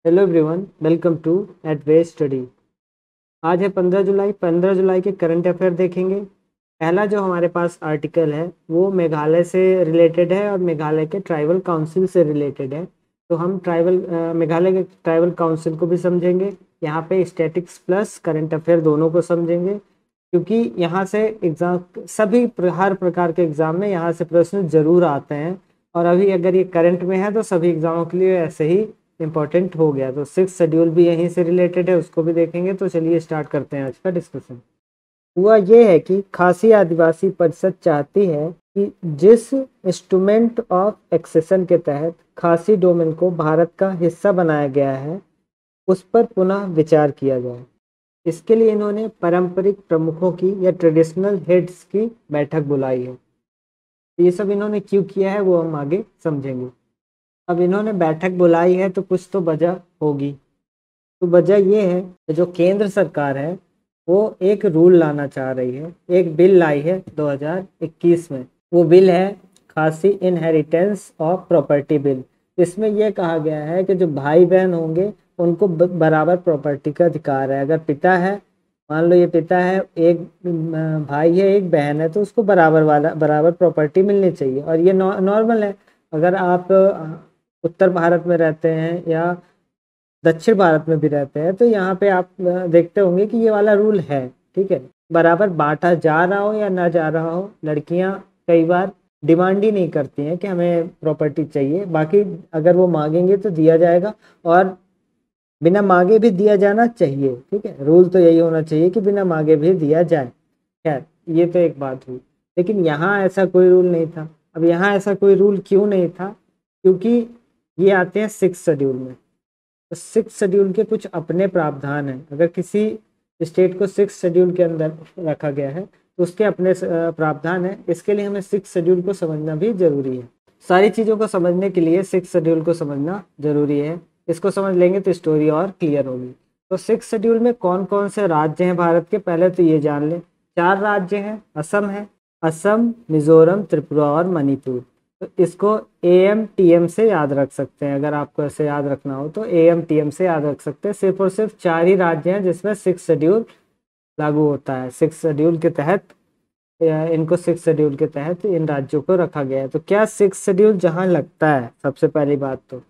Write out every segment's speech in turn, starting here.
Hello everyone, welcome to एडवेज study. आज है 15 जुलाई। 15 जुलाई के करंट अफेयर देखेंगे। पहला जो हमारे पास आर्टिकल है वो मेघालय से रिलेटेड है और मेघालय के ट्राइबल काउंसिल से रिलेटेड है। तो हम मेघालय के ट्राइबल काउंसिल को भी समझेंगे, यहाँ पे स्टैटिक्स प्लस करंट अफेयर दोनों को समझेंगे, क्योंकि यहाँ से एग्जाम हर प्रकार के एग्जाम में यहाँ से प्रश्न जरूर आते हैं। और अभी अगर ये करंट में है तो सभी एग्जामों के लिए ऐसे ही इम्पोर्टेंट हो गया। तो 6 शेड्यूल भी यहीं से रिलेटेड है, उसको भी देखेंगे। तो चलिए स्टार्ट करते हैं आज का डिस्कशन। हुआ ये है कि खासी आदिवासी परिषद चाहती है कि जिस इंस्ट्रूमेंट ऑफ एक्सेशन के तहत खासी डोमेन को भारत का हिस्सा बनाया गया है उस पर पुनः विचार किया जाए। इसके लिए इन्होंने पारंपरिक प्रमुखों की या ट्रेडिशनल हेड्स की बैठक बुलाई है। ये सब इन्होंने क्यों किया है वो हम आगे समझेंगे। अब इन्होंने बैठक बुलाई है तो कुछ तो वजह होगी। तो वजह ये है कि जो केंद्र सरकार है वो एक रूल लाना चाह रही है, एक बिल लाई है 2021 में। वो बिल है खासी इनहेरिटेंस ऑफ प्रॉपर्टी बिल। इसमें यह कहा गया है कि जो भाई बहन होंगे उनको बराबर प्रॉपर्टी का अधिकार है। अगर पिता है, मान लो ये पिता है, एक भाई है, एक बहन है, तो उसको बराबर प्रॉपर्टी मिलनी चाहिए। और ये नॉर्मल है। अगर आप उत्तर भारत में रहते हैं या दक्षिण भारत में भी रहते हैं तो यहाँ पे आप देखते होंगे कि ये वाला रूल है। ठीक है, बराबर बांटा जा रहा हो या ना जा रहा हो, लड़कियां कई बार डिमांड ही नहीं करती हैं कि हमें प्रॉपर्टी चाहिए। बाकी अगर वो मांगेंगे तो दिया जाएगा और बिना मांगे भी दिया जाना चाहिए। ठीक है, रूल तो यही होना चाहिए कि बिना मांगे भी दिया जाए। खैर, ये तो एक बात हुई, लेकिन यहाँ ऐसा कोई रूल नहीं था। अब यहाँ ऐसा कोई रूल क्यों नहीं था? क्योंकि ये आते हैं 6 शेड्यूल में। तो 6 शेड्यूल के कुछ अपने प्रावधान हैं। अगर किसी स्टेट को 6 शेड्यूल के अंदर रखा गया है तो उसके अपने प्रावधान है। इसके लिए हमें 6 शेड्यूल को समझना भी जरूरी है। सारी चीज़ों को समझने के लिए 6 शेड्यूल को समझना जरूरी है। इसको समझ लेंगे तो स्टोरी और क्लियर होगी। तो 6 शेड्यूल में कौन कौन से राज्य हैं भारत के, पहले तो ये जान लें। 4 राज्य हैं। असम है, असम, मिजोरम, त्रिपुरा और मणिपुर। तो इसको AMTM से याद रख सकते हैं। अगर आपको ऐसे याद रखना हो तो AMTM से याद रख सकते हैं। सिर्फ और सिर्फ 4 ही राज्य हैं जिसमें 6 शेड्यूल लागू होता है। 6 शेड्यूल के तहत इनको 6 शेड्यूल के तहत इन राज्यों को रखा गया है। तो क्या 6 शेड्यूल जहां लगता है, सबसे पहली बात तो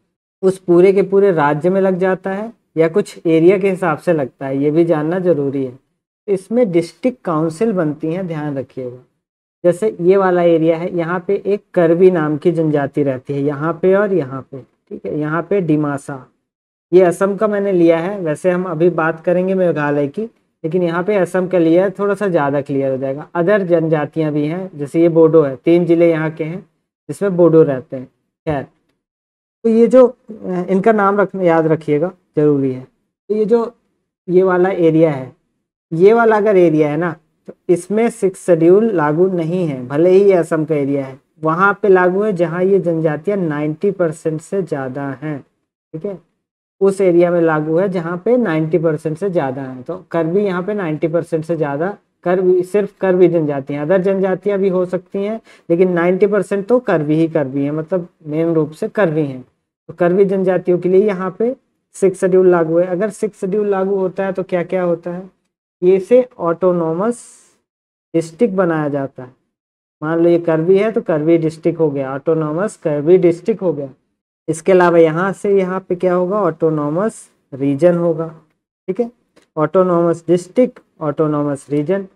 उस पूरे के पूरे राज्य में लग जाता है या कुछ एरिया के हिसाब से लगता है, ये भी जानना जरूरी है। इसमें डिस्ट्रिक्ट काउंसिल बनती हैं, ध्यान रखिएगा। जैसे ये वाला एरिया है, यहाँ पे एक करबी नाम की जनजाति रहती है, यहाँ पे और यहाँ पे। ठीक है, यहाँ पे डिमासा। ये असम का मैंने लिया है। वैसे हम अभी बात करेंगे मेघालय की, लेकिन यहाँ पे असम का लिया है, थोड़ा सा ज़्यादा क्लियर हो जाएगा। अदर जनजातियाँ भी हैं, जैसे ये बोडो है। 3 जिले यहाँ के हैं जिसमें बोडो रहते हैं। खैर, तो ये जो इनका नाम रखना याद रखिएगा, जरूरी है। तो ये वाला एरिया है, ये वाला अगर एरिया है ना, तो इसमें 6 शेड्यूल लागू नहीं है। भले ही ये असम का एरिया है, वहां पे लागू है जहां ये जनजातियां 90% से ज्यादा हैं। ठीक है, उस एरिया में लागू है जहां पे 90% से ज्यादा है। तो करबी यहाँ पे 90% से ज्यादा, करबी सिर्फ करबी जनजातियां, अदर जनजातियां भी हो सकती हैं, लेकिन 90% तो करबी ही करबी है, मतलब मेन रूप से करबी हैं। तो करबी जनजातियों के लिए यहाँ पे 6 शेड्यूल लागू है। अगर 6 शेड्यूल लागू होता है तो क्या क्या होता है? ये से ऑटोनोमस डिस्ट्रिक्ट बनाया जाता है। मान लो ये करबी है तो करबी डिस्ट्रिक्ट हो गया, ऑटोनोमस करबी डिस्ट्रिक्ट हो गया। इसके अलावा यहाँ से यहाँ पे क्या होगा? ऑटोनोमस रीजन होगा। ठीक है, ऑटोनोमस डिस्ट्रिक्ट, ऑटोनोमस रीजन,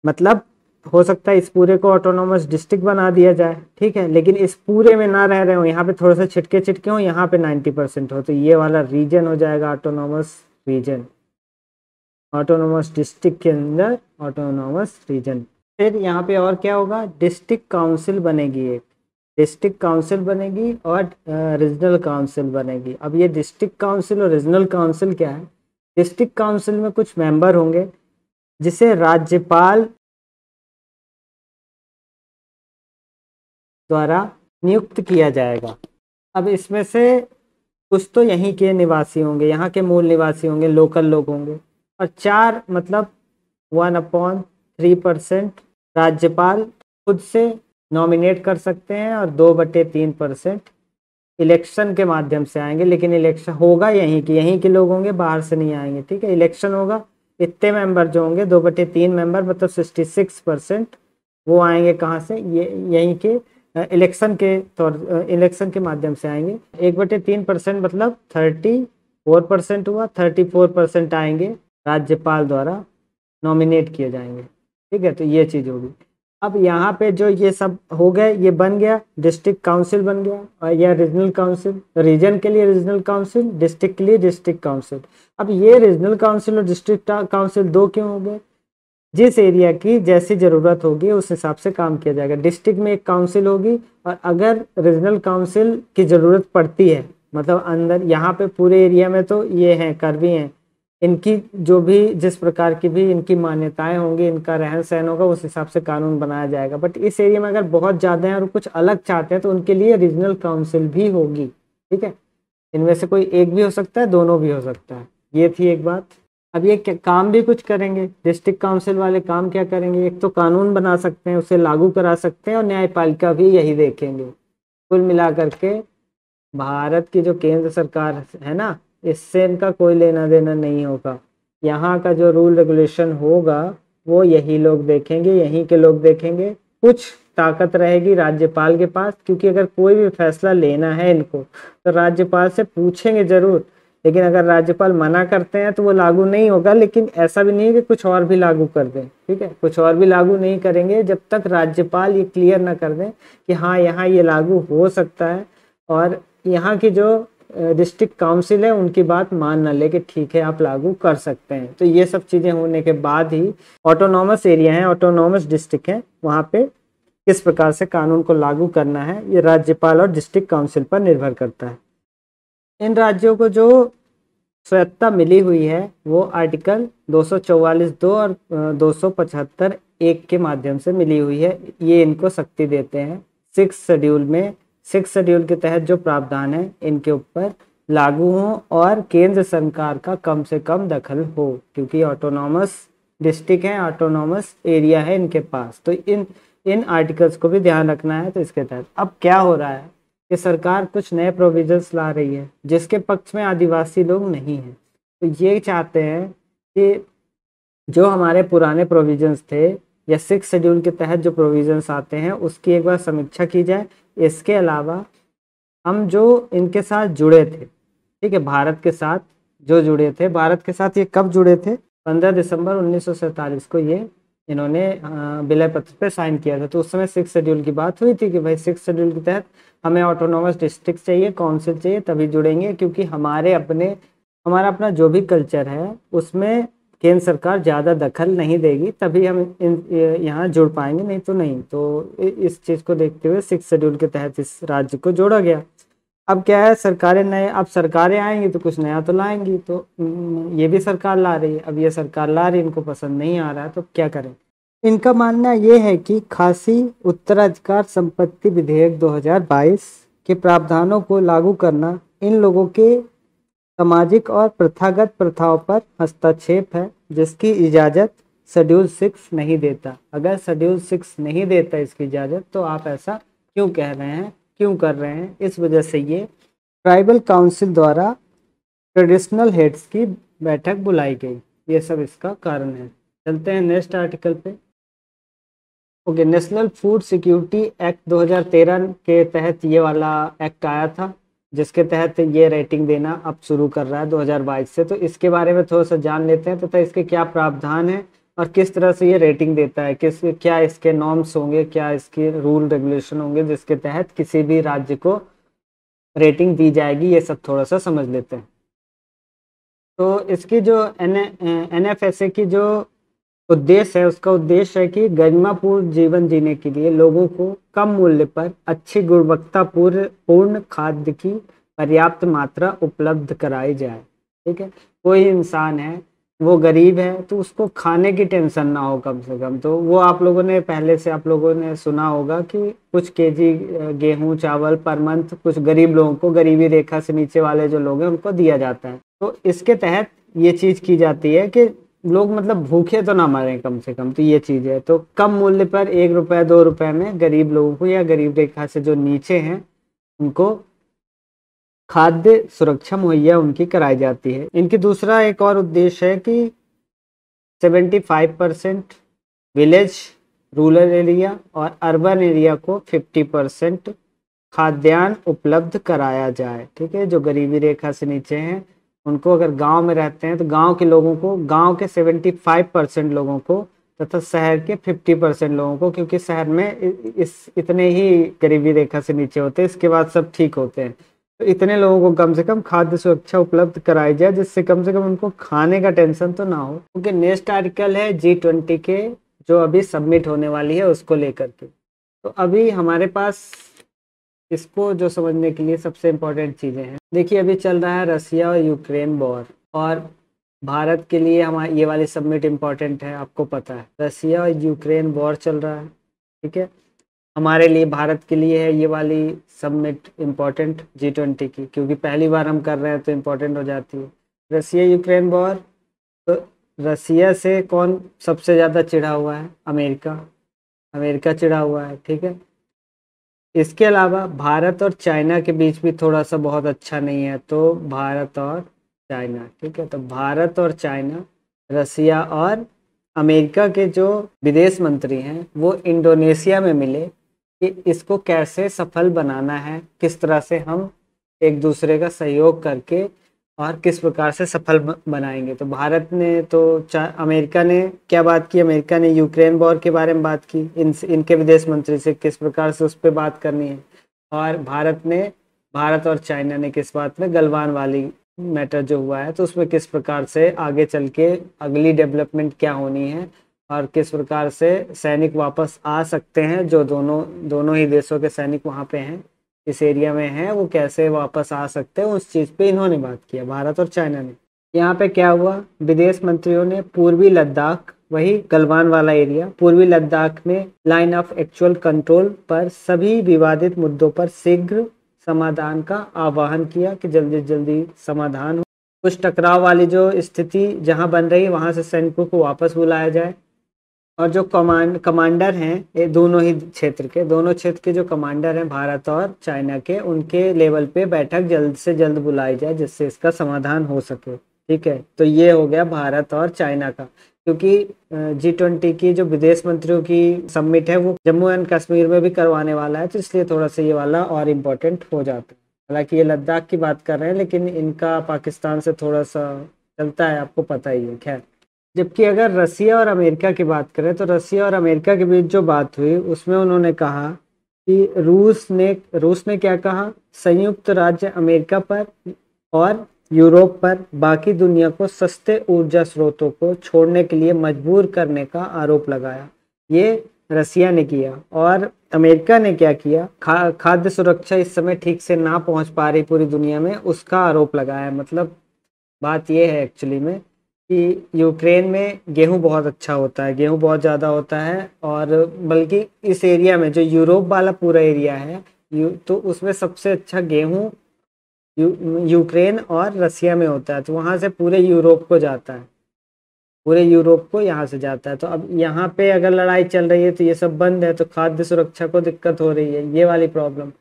मतलब हो सकता है इस पूरे को ऑटोनोमस डिस्ट्रिक्ट बना दिया जाए। ठीक है, लेकिन इस पूरे में ना रह रहे हो, यहाँ पे थोड़ा सा छिटके छिटके हो, यहाँ पे 90% हो, तो ये वाला रीजन हो जाएगा ऑटोनोमस रीजन। ऑटोनोमस डिस्ट्रिक्ट के अंदर ऑटोनोमस रीजन। फिर यहाँ पे और क्या होगा? डिस्ट्रिक्ट काउंसिल बनेगी, एक डिस्ट्रिक्ट काउंसिल बनेगी और रीजनल काउंसिल बनेगी। अब ये डिस्ट्रिक्ट काउंसिल और रीजनल काउंसिल क्या है? डिस्ट्रिक्ट काउंसिल में कुछ मेंबर होंगे जिसे राज्यपाल द्वारा नियुक्त किया जाएगा। अब इसमें से कुछ तो यहीं के निवासी होंगे, यहाँ के मूल निवासी होंगे, लोकल लोग होंगे। और 4 मतलब 1/3% राज्यपाल खुद से नॉमिनेट कर सकते हैं और 2/3% इलेक्शन के माध्यम से आएंगे, लेकिन इलेक्शन होगा यहीं के लोग होंगे, बाहर से नहीं आएंगे। ठीक है, इलेक्शन होगा, इतने मेंबर जो होंगे 2/3 मेंबर मतलब 66%, वो आएंगे कहाँ से, ये यहीं के इलेक्शन के माध्यम से आएंगे। 1/3% मतलब 34% हुआ, 34% आएंगे राज्यपाल द्वारा नॉमिनेट किए जाएंगे। ठीक है, तो ये चीज होगी। अब यहाँ पे जो ये सब हो गए, ये बन गया, डिस्ट्रिक्ट काउंसिल बन गया, और या रीजनल काउंसिल, रीजन के लिए रीजनल काउंसिल, डिस्ट्रिक्ट के लिए डिस्ट्रिक्ट काउंसिल। अब ये रीजनल काउंसिल और डिस्ट्रिक्ट काउंसिल दो क्यों हो गए? जिस एरिया की जैसी जरूरत होगी उस हिसाब से काम किया जाएगा। डिस्ट्रिक्ट में एक काउंसिल होगी, और अगर रीजनल काउंसिल की जरूरत पड़ती है, मतलब अंदर यहाँ पे पूरे एरिया में तो ये हैं, कर्वी हैं, इनकी जो भी जिस प्रकार की भी इनकी मान्यताएं होंगी, इनका रहन सहन होगा, उस हिसाब से कानून बनाया जाएगा। बट इस एरिया में अगर बहुत ज्यादा है और कुछ अलग चाहते हैं तो उनके लिए रीजनल काउंसिल भी होगी। ठीक है, इनमें से कोई एक भी हो सकता है, दोनों भी हो सकता है। ये थी एक बात। अब ये काम भी कुछ करेंगे, डिस्ट्रिक्ट काउंसिल वाले काम क्या करेंगे? एक तो कानून बना सकते हैं, उसे लागू करा सकते हैं, और न्यायपालिका भी यही देखेंगे। कुल मिलाकर के भारत की जो केंद्र सरकार है ना, इससे इनका कोई लेना देना नहीं होगा। यहाँ का जो रूल रेगुलेशन होगा वो यही लोग देखेंगे, यहीं के लोग देखेंगे। कुछ ताकत रहेगी राज्यपाल के पास, क्योंकि अगर कोई भी फैसला लेना है इनको तो राज्यपाल से पूछेंगे जरूर, लेकिन अगर राज्यपाल मना करते हैं तो वो लागू नहीं होगा। लेकिन ऐसा भी नहीं है कि कुछ और भी लागू कर दें। ठीक है, कुछ और भी लागू नहीं करेंगे जब तक राज्यपाल ये क्लियर ना कर दें कि हाँ यहाँ ये लागू हो सकता है, और यहाँ की जो डिस्ट्रिक्ट काउंसिल है उनकी बात मान ना ले कि ठीक है आप लागू कर सकते हैं। तो ये सब चीजें होने के बाद ही ऑटोनॉमस एरिया है, ऑटोनॉमस डिस्ट्रिक्ट है, वहाँ पे किस प्रकार से कानून को लागू करना है ये राज्यपाल और डिस्ट्रिक्ट काउंसिल पर निर्भर करता है। इन राज्यों को जो स्वायत्तता मिली हुई है वो आर्टिकल 244(2) और 275(1) के माध्यम से मिली हुई है। ये इनको शक्ति देते हैं। 6 शेड्यूल के तहत जो प्रावधान है इनके ऊपर लागू हो, और केंद्र सरकार का कम से कम दखल हो, क्योंकि ऑटोनॉमस डिस्ट्रिक्ट है, ऑटोनॉमस एरिया है इनके पास। तो इन आर्टिकल्स को भी ध्यान रखना है। तो इसके तहत अब क्या हो रहा है कि सरकार कुछ नए प्रोविजंस ला रही है जिसके पक्ष में आदिवासी लोग नहीं हैं। तो ये चाहते हैं कि जो हमारे पुराने प्रोविजंस थे या 6 शेड्यूल के तहत जो प्रोविजंस आते हैं उसकी एक बार समीक्षा की जाए। इसके अलावा हम जो इनके साथ जुड़े थे, ठीक है, भारत के साथ जो जुड़े थे, भारत के साथ ये कब जुड़े थे? 15 दिसंबर 1947 को ये इन्होंने विलय पत्र पे साइन किया था। तो उस समय 6 शेड्यूल की बात हुई थी कि भाई 6 शेड्यूल के तहत हमें ऑटोनॉमस डिस्ट्रिक्ट चाहिए, काउंसिल चाहिए, तभी जुड़ेंगे, क्योंकि हमारा अपना जो भी कल्चर है उसमें केंद्र सरकार ज़्यादा दखल नहीं देगी, तभी हम यहाँ जुड़ पाएंगे, नहीं तो नहीं। तो इस चीज़ को देखते हुए 6 शेड्यूल के तहत इस राज्य को जोड़ा गया। अब क्या है, अब सरकारें आएंगी तो कुछ नया तो लाएंगी। तो ये भी सरकार ला रही है, अब ये सरकार ला रही है, इनको पसंद नहीं आ रहा है तो क्या करें। इनका मानना ये है कि खासी उत्तराधिकार संपत्ति विधेयक 2022 के प्रावधानों को लागू करना इन लोगों के सामाजिक और प्रथागत प्रथाओं पर हस्तक्षेप है, जिसकी इजाज़त शेड्यूल 6 नहीं देता। अगर शेड्यूल 6 नहीं देता इसकी इजाज़त तो आप ऐसा क्यों कह रहे हैं, क्यों कर रहे हैं? इस वजह से ये ट्राइबल काउंसिल द्वारा ट्रेडिशनल हेड्स की बैठक बुलाई गई। ये सब इसका कारण है। चलते हैं नेक्स्ट आर्टिकल पे। Okay, national food security act 2013 के तहत ये वाला एक्ट आया था, जिसके तहत ये रेटिंग देना अब शुरू कर रहा है 2022 से। तो इसके बारे में थोड़ा सा जान लेते हैं तथा इसके क्या प्रावधान है और किस तरह से ये रेटिंग देता है, क्या इसके नॉर्म्स होंगे, क्या इसके रूल रेगुलेशन होंगे जिसके तहत किसी भी राज्य को रेटिंग दी जाएगी। ये सब थोड़ा सा समझ लेते हैं। तो इसकी जो NFSA की जो उद्देश्य है, उसका उद्देश्य है कि गरिमापूर्ण जीवन जीने के लिए लोगों को कम मूल्य पर अच्छी गुणवत्ता पूर्ण खाद्य की पर्याप्त मात्रा उपलब्ध कराई जाए। ठीक है, कोई इंसान है वो गरीब है तो उसको खाने की टेंशन ना हो कम से कम। तो वो आप लोगों ने सुना होगा कि कुछ केजी गेहूं चावल पर मंथ कुछ गरीब लोगों को, गरीबी रेखा से नीचे वाले जो लोग हैं उनको दिया जाता है। तो इसके तहत ये चीज की जाती है कि लोग मतलब भूखे तो ना मरें कम से कम। तो ये चीज है, तो कम मूल्य पर 1 रुपए 2 रुपए में गरीब लोगों को या गरीब रेखा से जो नीचे हैं उनको खाद्य सुरक्षा मुहैया उनकी कराई जाती है। इनकी दूसरा एक और उद्देश्य है कि 75% विलेज, रूरल एरिया और अर्बन एरिया को 50% खाद्यान्न उपलब्ध कराया जाए। ठीक है, जो गरीबी रेखा से नीचे हैं उनको, अगर गांव में रहते हैं तो गांव के लोगों को, गांव के 75% लोगों को तथा शहर के 50% लोगों को, क्योंकि शहर में इस इतने ही गरीबी रेखा से नीचे होते हैं, इसके बाद सब ठीक होते हैं। तो इतने लोगों को कम से कम खाद्य सुरक्षा उपलब्ध कराई जाए, जिससे कम से कम उनको खाने का टेंशन तो ना हो। क्योंकि नेक्स्ट आर्टिकल है G20 के, जो अभी सबमिट होने वाली है उसको लेकर के। तो अभी हमारे पास इसको जो समझने के लिए सबसे इम्पोर्टेंट चीज़ें हैं। देखिए, अभी चल रहा है रसिया और यूक्रेन वॉर, और भारत के लिए हमारी ये वाली सबमिट इम्पोर्टेंट है, आपको पता है रसिया और यूक्रेन वॉर चल रहा है। ठीक है, हमारे लिए, भारत के लिए है ये वाली सबमिट इम्पोर्टेंट G20 की, क्योंकि पहली बार हम कर रहे हैं तो इम्पोर्टेंट हो जाती है। रसिया यूक्रेन वॉर, तो रसिया से कौन सबसे ज़्यादा चिढ़ा हुआ है? अमेरिका। अमेरिका चिढ़ा हुआ है। ठीक है, इसके अलावा भारत और चाइना के बीच भी थोड़ा सा बहुत अच्छा नहीं है, तो भारत और चाइना। ठीक है, तो भारत और चाइना, रसिया और अमेरिका के जो विदेश मंत्री हैं वो इंडोनेशिया में मिले कि इसको कैसे सफल बनाना है, किस तरह से हम एक दूसरे का सहयोग करके और किस प्रकार से सफल बनाएंगे। तो भारत ने तो अमेरिका ने क्या बात की? अमेरिका ने यूक्रेन वॉर के बारे में बात की, इनके विदेश मंत्री से किस प्रकार से उस पर बात करनी है। और भारत और चाइना ने किस बात में, गलवान वाली मैटर जो हुआ है तो उसमें किस प्रकार से आगे चल के अगली डेवलपमेंट क्या होनी है और किस प्रकार से सैनिक वापस आ सकते हैं, जो दोनों ही देशों के सैनिक वहाँ पे हैं, इस एरिया में हैं, वो कैसे वापस आ सकते हैं, उस चीज़ पे इन्होंने बात किया, भारत और चाइना ने। यहाँ पे क्या हुआ? विदेश मंत्रियों ने पूर्वी लद्दाख, वही गलवान वाला एरिया, पूर्वी लद्दाख में लाइन ऑफ एक्चुअल कंट्रोल पर सभी विवादित मुद्दों पर शीघ्र समाधान का आह्वान किया कि जल्दी जल्दी समाधान हो। कुछ टकराव वाली जो स्थिति जहां बन रही है वहां से सैनिकों को वापस बुलाया जाए, और जो कमांडर हैं ये दोनों क्षेत्र के जो कमांडर हैं भारत और चाइना के, उनके लेवल पे बैठक जल्द से जल्द बुलाई जाए जिससे इसका समाधान हो सके। ठीक है, तो ये हो गया भारत और चाइना का। क्योंकि G20 की जो विदेश मंत्रियों की समिट है वो जम्मू एंड कश्मीर में भी करवाने वाला है, तो इसलिए थोड़ा सा ये वाला और इम्पोर्टेंट हो जाता है। हालांकि ये लद्दाख की बात कर रहे हैं, लेकिन इनका पाकिस्तान से थोड़ा सा चलता है, आपको पता ही है। खैर, जबकि अगर रसिया और अमेरिका की बात करें तो रसिया और अमेरिका के बीच जो बात हुई उसमें उन्होंने कहा कि रूस ने क्या कहा? संयुक्त राज्य अमेरिका पर और यूरोप पर बाकी दुनिया को सस्ते ऊर्जा स्रोतों को छोड़ने के लिए मजबूर करने का आरोप लगाया। ये रसिया ने किया। और अमेरिका ने क्या किया? खाद्य सुरक्षा इस समय ठीक से ना पहुंच पा रही पूरी दुनिया में, उसका आरोप लगाया। मतलब बात यह है एक्चुअली में कि यूक्रेन में गेहूं बहुत अच्छा होता है, गेहूं बहुत ज़्यादा होता है, और बल्कि इस एरिया में जो यूरोप वाला पूरा एरिया है तो उसमें सबसे अच्छा गेहूं यूक्रेन और रसिया में होता है। तो वहाँ से पूरे यूरोप को जाता है, पूरे यूरोप को यहाँ से जाता है। तो अब यहाँ पे अगर लड़ाई चल रही है तो ये सब बंद है, तो खाद्य सुरक्षा को दिक्कत हो रही है, ये वाली प्रॉब्लम।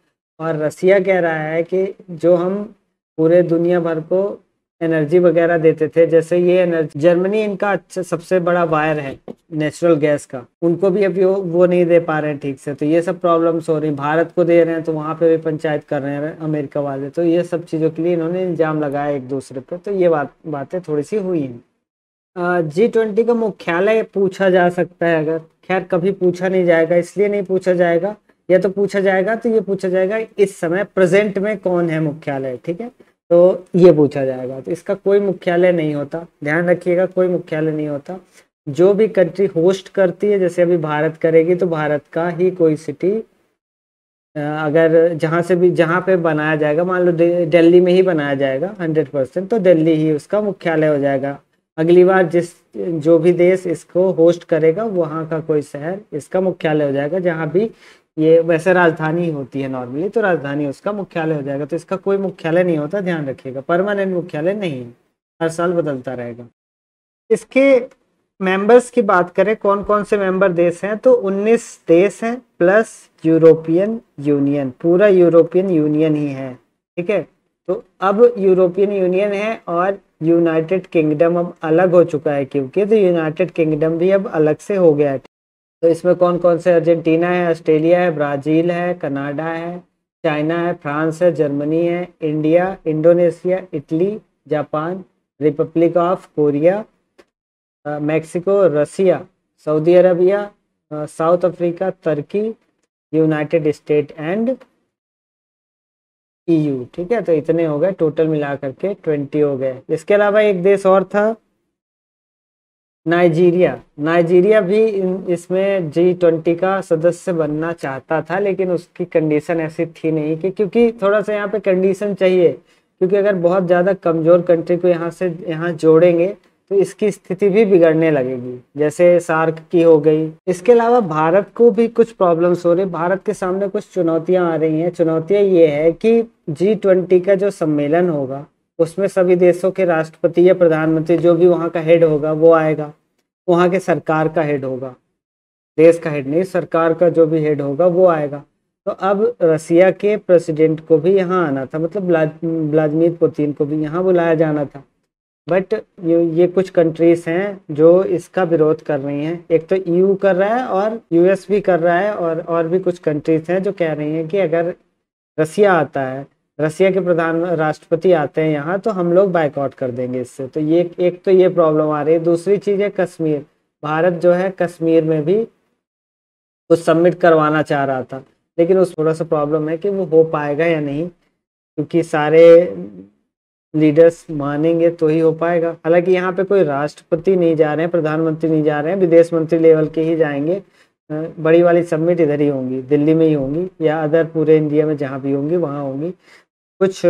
और रसिया कह रहा है कि जो हम पूरे दुनिया भर को एनर्जी वगैरह देते थे, जैसे ये एनर्जी, जर्मनी इनका अच्छा सबसे बड़ा बायर है नेचुरल गैस का, उनको भी अभी वो नहीं दे पा रहे हैं ठीक से। तो ये सब प्रॉब्लम्स हो रही, भारत को दे रहे हैं तो वहाँ पे भी पंचायत कर रहे हैं अमेरिका वाले। तो ये सब चीज़ों के लिए इन्होंने इल्ज़ाम लगाया एक दूसरे पे। तो ये बातें थोड़ी सी हुई हैं। G20 का मुख्यालय पूछा जा सकता है, अगर, खैर कभी पूछा नहीं जाएगा, इसलिए नहीं पूछा जाएगा, या तो पूछा जाएगा तो ये पूछा जाएगा इस समय प्रेजेंट में कौन है मुख्यालय। ठीक है, तो ये पूछा जाएगा। तो इसका कोई मुख्यालय नहीं होता, ध्यान रखिएगा, कोई मुख्यालय नहीं होता। जो भी कंट्री होस्ट करती है, जैसे अभी भारत करेगी तो भारत का ही कोई सिटी, अगर जहाँ पे बनाया जाएगा, मान लो दिल्ली में ही बनाया जाएगा 100%, तो दिल्ली ही उसका मुख्यालय हो जाएगा। अगली बार जो भी देश इसको होस्ट करेगा वहाँ का कोई शहर इसका मुख्यालय हो जाएगा, जहाँ भी ये वैसे राजधानी होती है नॉर्मली, तो राजधानी उसका मुख्यालय हो जाएगा। तो इसका कोई मुख्यालय नहीं होता, ध्यान रखिएगा, परमानेंट मुख्यालय नहीं है, हर साल बदलता रहेगा। इसके मेंबर्स की बात करें, कौन कौन से मेंबर देश हैं, तो 19 देश हैं प्लस यूरोपियन यूनियन, पूरा यूरोपियन यूनियन ही है। ठीक है, तो अब यूरोपियन यूनियन है और यूनाइटेड किंगडम अब अलग हो चुका है, क्योंकि तो यूनाइटेड किंगडम भी अब अलग से हो गया है। तो इसमें कौन कौन से, अर्जेंटीना है, ऑस्ट्रेलिया है, ब्राज़ील है, कनाडा है, चाइना है, फ्रांस है, जर्मनी है, India, Indonesia, Italy, Japan, Republic of Korea, Mexico, Russia, Saudi Arabia, South Africa, Turkey, United State and EU। ठीक है, तो इतने हो गए टोटल मिला करके 20 हो गए। इसके अलावा एक देश और था, नाइजीरिया। नाइजीरिया भी इसमें G20 का सदस्य बनना चाहता था, लेकिन उसकी कंडीशन ऐसी थी नहीं कि, क्योंकि थोड़ा सा यहाँ पे कंडीशन चाहिए, क्योंकि अगर बहुत ज़्यादा कमज़ोर कंट्री को यहाँ से यहाँ जोड़ेंगे तो इसकी स्थिति भी बिगड़ने लगेगी, जैसे सार्क की हो गई। इसके अलावा भारत को भी कुछ प्रॉब्लम्स हो रही, भारत के सामने कुछ चुनौतियां आ रही हैं। चुनौतियां ये है कि G20 का जो सम्मेलन होगा उसमें सभी देशों के राष्ट्रपति या प्रधानमंत्री, जो भी वहाँ का हेड होगा वो आएगा, वहाँ के सरकार का हेड होगा, देश का हेड नहीं, सरकार का जो भी हेड होगा वो आएगा। तो अब रसिया के प्रेसिडेंट को भी यहाँ आना था, मतलब व्लादिमीर पुतिन को भी यहाँ बुलाया जाना था। बट ये कुछ कंट्रीज हैं जो इसका विरोध कर रही हैं। एक तो EU कर रहा है और US भी कर रहा है, और भी कुछ कंट्रीज हैं जो कह रही हैं कि अगर रसिया आता है, रसिया के प्रधान राष्ट्रपति आते हैं यहाँ, तो हम लोग बाइकआउट कर देंगे इससे। तो ये एक तो ये प्रॉब्लम आ रही है। दूसरी चीज़ है कश्मीर। भारत जो है कश्मीर में भी कुछ सबमिट करवाना चाह रहा था, लेकिन उस थोड़ा सा प्रॉब्लम है कि वो हो पाएगा या नहीं, क्योंकि सारे लीडर्स मानेंगे तो ही हो पाएगा। हालांकि यहाँ पे कोई राष्ट्रपति नहीं जा रहे हैं, प्रधानमंत्री नहीं जा रहे हैं, विदेश मंत्री लेवल के ही जाएंगे। बड़ी वाली समिट इधर ही होंगी, दिल्ली में ही होंगी, या अदर पूरे इंडिया में जहाँ भी होंगी वहाँ होंगी। कुछ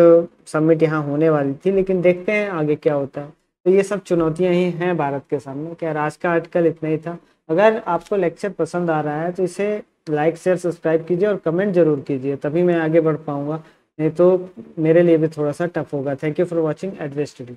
समिट यहाँ होने वाली थी, लेकिन देखते हैं आगे क्या होता है। तो ये सब चुनौतियाँ ही हैं भारत के सामने। क्या आज का आर्टिकल इतना ही था। अगर आपको लेक्चर पसंद आ रहा है तो इसे लाइक शेयर सब्सक्राइब कीजिए और कमेंट जरूर कीजिए, तभी मैं आगे बढ़ पाऊँगा, नहीं तो मेरे लिए भी थोड़ा सा टफ होगा। थैंक यू फॉर वॉचिंग एडवेस स्टडी।